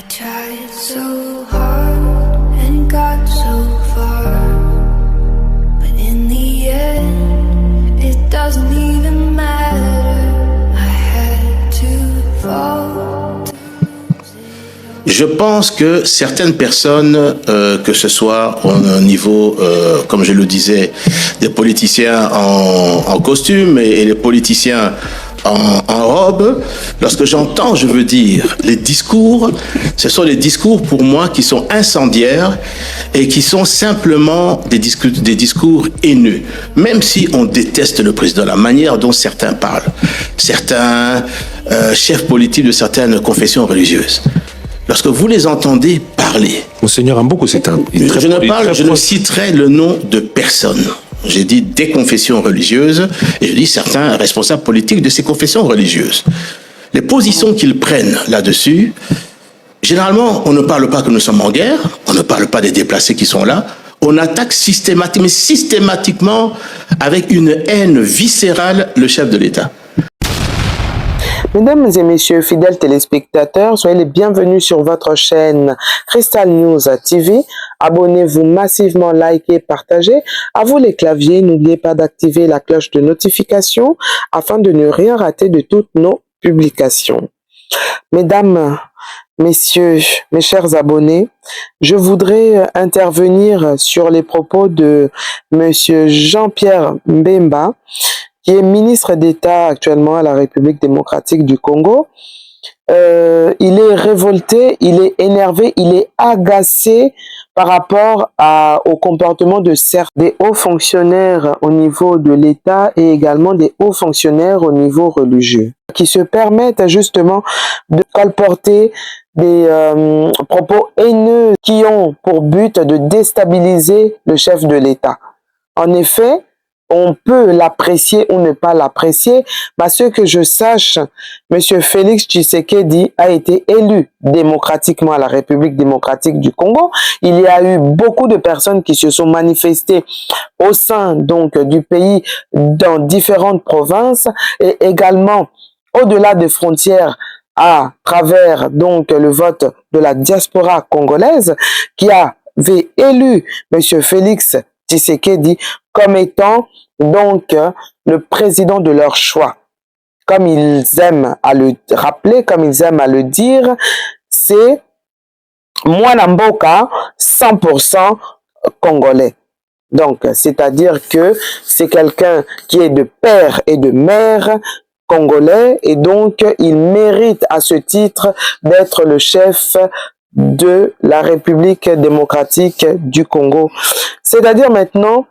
tried so hard and got so far, but in the end, it doesn't even matter. I had to fall. Je pense que certaines personnes, que ce soit au niveau, comme je le disais, des politiciens en costume et les politiciens en robe, lorsque j'entends, je veux dire, les discours, ce sont les discours pour moi qui sont incendiaires et qui sont simplement des discours haineux. Même si on déteste le président, la manière dont certains parlent, certains chefs politiques de certaines confessions religieuses, lorsque vous les entendez parler, Monseigneur Amboko, c'est un... je ne citerai le nom de personne. J'ai dit des confessions religieuses et je dis certains responsables politiques de ces confessions religieuses. Les positions qu'ils prennent là-dessus, généralement, on ne parle pas que nous sommes en guerre, on ne parle pas des déplacés qui sont là, on attaque systématiquement avec une haine viscérale le chef de l'État. Mesdames et messieurs, fidèles téléspectateurs, soyez les bienvenus sur votre chaîne Crystal News TV. Abonnez-vous massivement, likez, partagez. À vous les claviers, n'oubliez pas d'activer la cloche de notification afin de ne rien rater de toutes nos publications. Mesdames, messieurs, mes chers abonnés, je voudrais intervenir sur les propos de Monsieur Jean-Pierre Mbemba, qui est ministre d'État actuellement à la République démocratique du Congo. Il est révolté, il est énervé, il est agacé par rapport au comportement de certains des hauts fonctionnaires au niveau de l'État et également des hauts fonctionnaires au niveau religieux, qui se permettent justement de colporter des propos haineux qui ont pour but de déstabiliser le chef de l'État. En effet, on peut l'apprécier ou ne pas l'apprécier, mais à ce que je sache, M. Félix Tshisekedi a été élu démocratiquement à la République démocratique du Congo. Il y a eu beaucoup de personnes qui se sont manifestées au sein donc du pays dans différentes provinces et également au-delà des frontières à travers donc le vote de la diaspora congolaise qui avait élu M. Félix Tshisekedi comme étant donc le président de leur choix. Comme ils aiment à le rappeler, comme ils aiment à le dire, c'est Mwana Mboka 100% congolais. Donc, c'est-à-dire que c'est quelqu'un qui est de père et de mère congolais et donc il mérite à ce titre d'être le chef de la République démocratique du Congo. C'est-à-dire maintenant,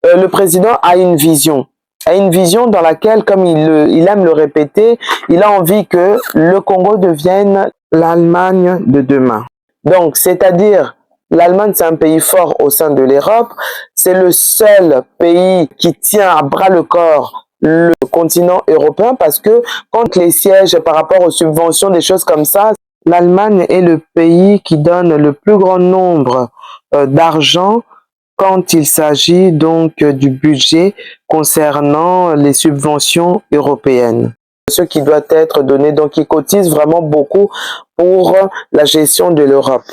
le président a une vision dans laquelle, comme il aime le répéter, il a envie que le Congo devienne l'Allemagne de demain. Donc, c'est-à-dire, l'Allemagne, c'est un pays fort au sein de l'Europe, c'est le seul pays qui tient à bras le corps le continent européen parce que quand les sièges par rapport aux subventions, des choses comme ça, l'Allemagne est le pays qui donne le plus grand nombre d'argent quand il s'agit donc du budget concernant les subventions européennes. Ce qui doit être donné, donc il cotise vraiment beaucoup pour la gestion de l'Europe.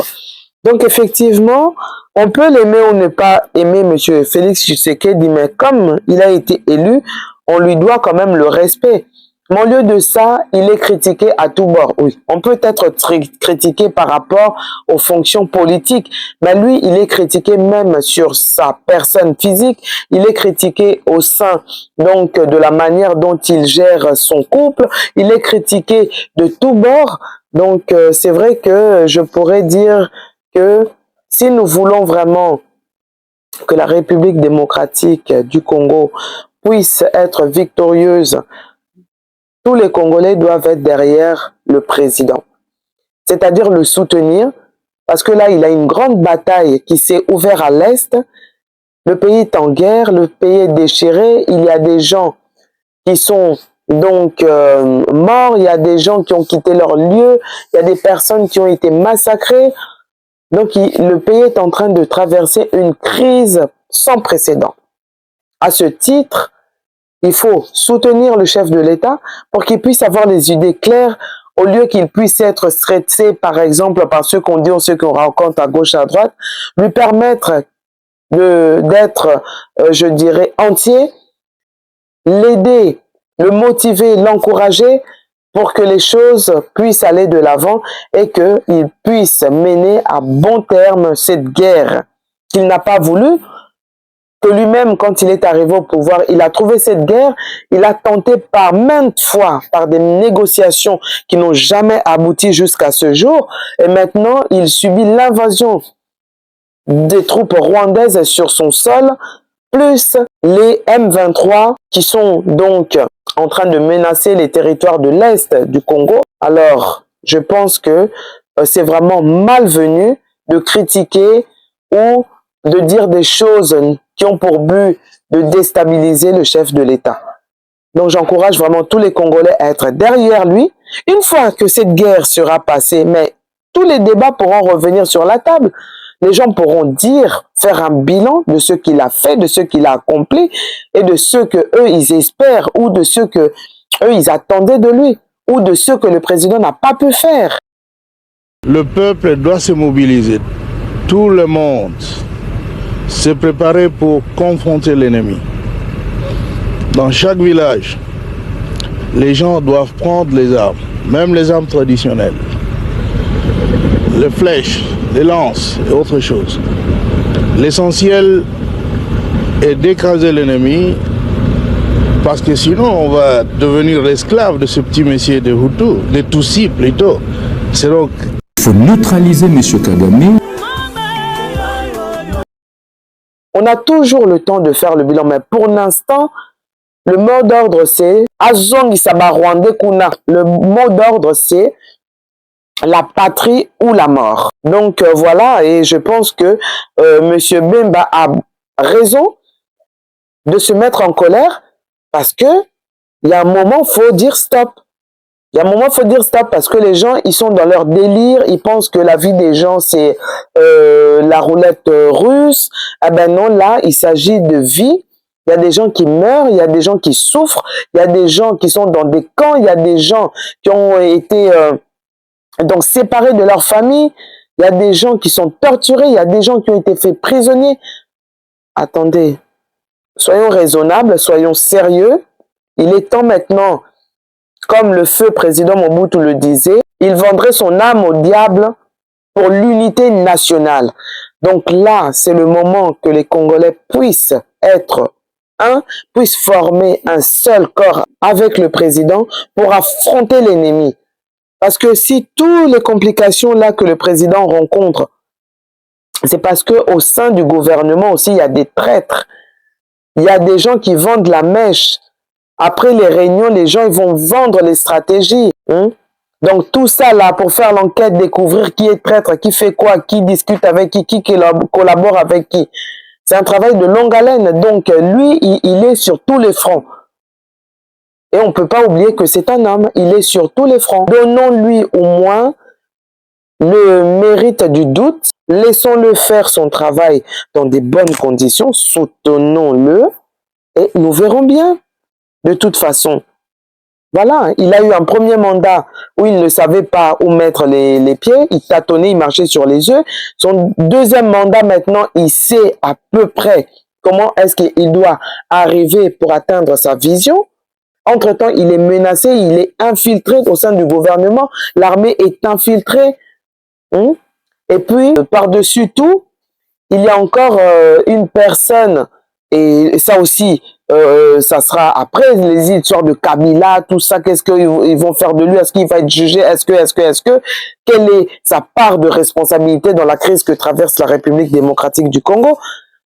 Donc effectivement, on peut l'aimer ou ne pas aimer M. Félix Tshisekedi, mais comme il a été élu, on lui doit quand même le respect. Mais au lieu de ça, il est critiqué à tout bord. Oui, on peut être critiqué par rapport aux fonctions politiques, mais lui, il est critiqué même sur sa personne physique. Il est critiqué au sein donc de la manière dont il gère son couple. Il est critiqué de tout bord. Donc, c'est vrai que je pourrais dire que si nous voulons vraiment que la République démocratique du Congo puisse être victorieuse, tous les Congolais doivent être derrière le président, c'est-à-dire le soutenir, parce que là, il a une grande bataille qui s'est ouverte à l'Est. Le pays est en guerre, le pays est déchiré, il y a des gens qui sont donc morts, il y a des gens qui ont quitté leur lieu, il y a des personnes qui ont été massacrées. Donc, le pays est en train de traverser une crise sans précédent. À ce titre, il faut soutenir le chef de l'État pour qu'il puisse avoir les idées claires au lieu qu'il puisse être stressé, par exemple, par ceux qu'on dit ou ceux qu'on rencontre à gauche, à droite, lui permettre d'être, je dirais, entier, l'aider, le motiver, l'encourager pour que les choses puissent aller de l'avant et qu'il puisse mener à bon terme cette guerre qu'il n'a pas voulu, que lui-même, quand il est arrivé au pouvoir, il a trouvé cette guerre, il a tenté par maintes fois, par des négociations qui n'ont jamais abouti jusqu'à ce jour, et maintenant il subit l'invasion des troupes rwandaises sur son sol, plus les M23 qui sont donc en train de menacer les territoires de l'Est du Congo. Alors, je pense que c'est vraiment malvenu de critiquer ou de dire des choses qui ont pour but de déstabiliser le chef de l'État. Donc, j'encourage vraiment tous les Congolais à être derrière lui. Une fois que cette guerre sera passée, mais tous les débats pourront revenir sur la table. Les gens pourront dire, faire un bilan de ce qu'il a fait, de ce qu'il a accompli et de ce que eux ils espèrent ou de ce que eux ils attendaient de lui ou de ce que le président n'a pas pu faire. Le peuple doit se mobiliser. Tout le monde se préparer pour confronter l'ennemi. Dans chaque village, les gens doivent prendre les armes, même les armes traditionnelles, les flèches, les lances et autre chose. L'essentiel est d'écraser l'ennemi parce que sinon on va devenir l'esclave de ce petit messier de Hutu, de Tutsi plutôt. C'est donc... Il faut neutraliser M. Kagame. On a toujours le temps de faire le bilan, mais pour l'instant, le mot d'ordre c'est Azongi Saba Rwandais Kuna. Le mot d'ordre c'est la patrie ou la mort. Donc voilà, et je pense que Monsieur Bemba a raison de se mettre en colère parce que il y a un moment faut dire stop. Il y a un moment faut dire stop parce que les gens ils sont dans leur délire, ils pensent que la vie des gens c'est la roulette russe. Ah ben non, là il s'agit de vie. Il y a des gens qui meurent, il y a des gens qui souffrent, il y a des gens qui sont dans des camps, il y a des gens qui ont été donc séparés de leur famille, il y a des gens qui sont torturés, il y a des gens qui ont été faits prisonniers. Attendez, soyons raisonnables, soyons sérieux. Il est temps maintenant, comme le feu président Mobutu le disait, il vendrait son âme au diable pour l'unité nationale. Donc là, c'est le moment que les Congolais puissent être puissent former un seul corps avec le président pour affronter l'ennemi. Parce que si toutes les complications là que le président rencontre, c'est parce que au sein du gouvernement aussi, il y a des traîtres. Il y a des gens qui vendent la mèche. Après les réunions, les gens ils vont vendre les stratégies. Donc tout ça là, pour faire l'enquête, découvrir qui est traître, qui fait quoi, qui discute avec qui collabore avec qui. C'est un travail de longue haleine. Donc lui, il est sur tous les fronts. Et on ne peut pas oublier que c'est un homme, il est sur tous les fronts. Donnons-lui au moins le mérite du doute, laissons-le faire son travail dans des bonnes conditions, soutenons-le et nous verrons bien. De toute façon, voilà, il a eu un premier mandat où il ne savait pas où mettre les pieds, il tâtonnait, il marchait sur les œufs. Son deuxième mandat maintenant, il sait à peu près comment est-ce qu'il doit arriver pour atteindre sa vision. Entre-temps, il est menacé, il est infiltré au sein du gouvernement. L'armée est infiltrée. Et puis, par-dessus tout, il y a encore une personne, et ça aussi, ça sera après les histoires de Kabila, tout ça, qu'est-ce qu'ils vont faire de lui? Est-ce qu'il va être jugé? Quelle est sa part de responsabilité dans la crise que traverse la République démocratique du Congo?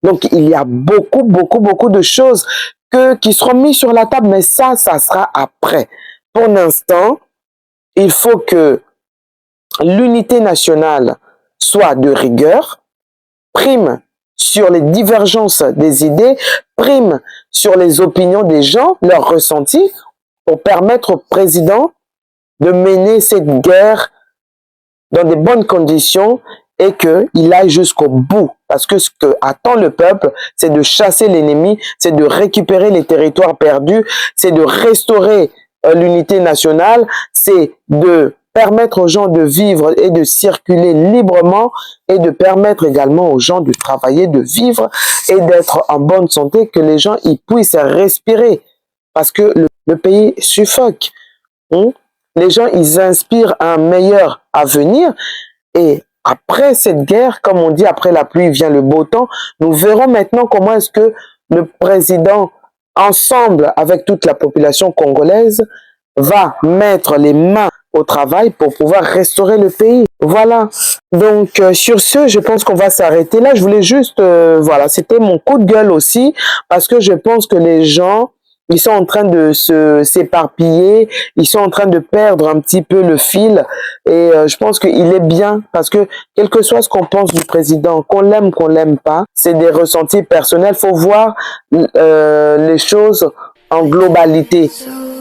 Donc, il y a beaucoup de choses qui seront mises sur la table, mais ça sera après. Pour l'instant, il faut que l'unité nationale soit de rigueur, prime sur les divergences des idées, prime sur les opinions des gens, leurs ressentis, pour permettre au président de mener cette guerre dans de bonnes conditions et qu'il aille jusqu'au bout. Parce que ce que attend le peuple, c'est de chasser l'ennemi, c'est de récupérer les territoires perdus, c'est de restaurer l'unité nationale, c'est de permettre aux gens de vivre et de circuler librement et de permettre également aux gens de travailler, de vivre et d'être en bonne santé, que les gens ils puissent respirer parce que le pays suffoque. Les gens, ils inspirent un meilleur avenir et après cette guerre, comme on dit, après la pluie vient le beau temps, nous verrons maintenant comment est-ce que le président, ensemble avec toute la population congolaise, va mettre les mains au travail pour pouvoir restaurer le pays. Voilà. Donc, sur ce, je pense qu'on va s'arrêter là. Je voulais juste, voilà, c'était mon coup de gueule aussi, parce que je pense que les gens, ils sont en train de s'éparpiller, ils sont en train de perdre un petit peu le fil et je pense qu'il est bien parce que quel que soit ce qu'on pense du président, qu'on l'aime pas, c'est des ressentis personnels. Faut voir les choses en globalité.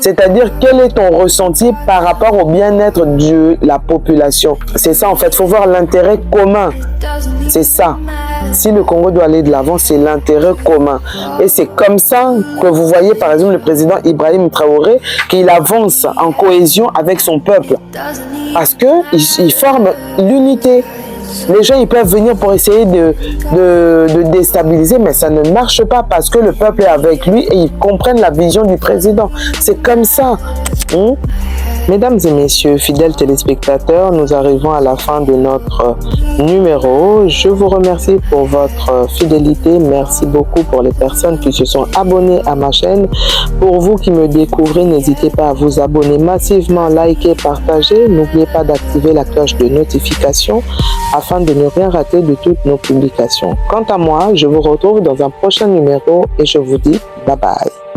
C'est-à-dire, quel est ton ressenti par rapport au bien-être de la population? C'est ça, en fait. Il faut voir l'intérêt commun. C'est ça. Si le Congo doit aller de l'avant, c'est l'intérêt commun. Et c'est comme ça que vous voyez, par exemple, le président Ibrahim Traoré, qu'il avance en cohésion avec son peuple. Parce qu'il forme l'unité. Les gens, ils peuvent venir pour essayer de déstabiliser, mais ça ne marche pas parce que le peuple est avec lui et ils comprennent la vision du président. C'est comme ça. Mesdames et messieurs, fidèles téléspectateurs, nous arrivons à la fin de notre numéro. Je vous remercie pour votre fidélité. Merci beaucoup pour les personnes qui se sont abonnées à ma chaîne. Pour vous qui me découvrez, n'hésitez pas à vous abonner massivement, liker, partager. N'oubliez pas d'activer la cloche de notification afin de ne rien rater de toutes nos publications. Quant à moi, je vous retrouve dans un prochain numéro et je vous dis bye bye.